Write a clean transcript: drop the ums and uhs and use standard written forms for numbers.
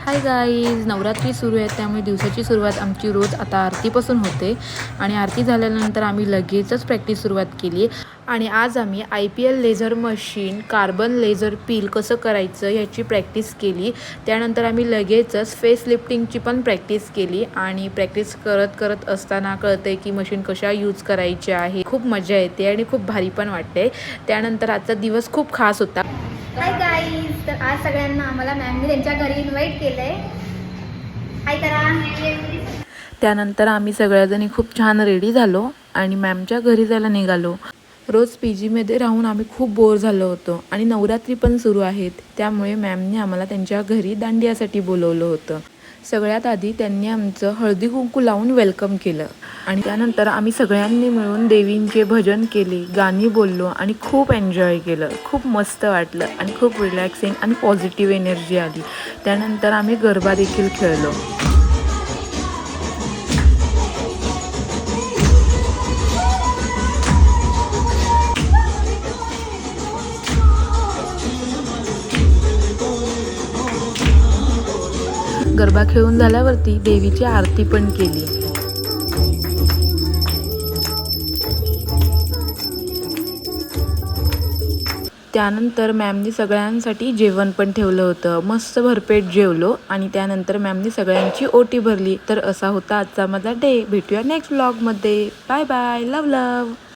Hi guys, Navratri सुरू आहे त्यामुळे दिवसाची सुरुवात आमची रोज आता आरतीपासून होते आणि आरती झाल्यानंतर आम्ही लगेचच प्रॅक्टिस सुरुवात केली आणि आज आम्ही IPL laser machine carbon laser peel कसं करायचं ह्याची प्रॅक्टिस केली। त्यानंतर आम्ही लगेचच फेस लिफ्टिंगची पण प्रॅक्टिस केली आणि प्रॅक्टिस करत असताना कळतंय की मशीन कशा यूज करायची आहे। खूप मजा येते आणि खूप भारी पण वाटते। त्यानंतर आजचा दिवस खूप खास होता। हाय गाईज, तर आज सगळ्यांना आम्हाला मॅमने त्यांच्या घरी इन्व्हाइट केलंय। हाय करा। त्यानंतर आम्ही सगळ्याजणी खूप छान रेडी झालो आणि मॅमच्या घरी जायला निघालो। रोज PG मध्ये राहून आम्ही खूप बोर झालो होतो आणि नवरात्री पण सुरू आहेत त्यामुळे मॅमने आम्हाला त्यांच्या घरी दांडियासाठी बोलवलं होतं। सगळ्यात आधी त्यांनी आमचं हळदी कुंकू लावून वेलकम केलं आणि त्यानंतर आम्ही सगळ्यांनी मिळून देवींचे भजन केले, गाणी बोललो आणि खूप एन्जॉय केलं। खूप मस्त वाटलं आणि खूप रिलॅक्सिंग आणि पॉझिटिव्ह एनर्जी आली। त्यानंतर आम्ही गरबा देखील खेळलो। गरबा खेळून झाल्यावरती देवीची आरती पण केली। त्यानंतर मॅमनी सगळ्यांसाठी जेवण पण ठेवलं होतं। मस्त भरपेट जेवलो आणि त्यानंतर मॅमनी सगळ्यांची ओटी भरली। तर असा होता आजचा माझा डे। भेटूया नेक्स्ट व्लॉगमध्ये। बाय बाय, लव लव।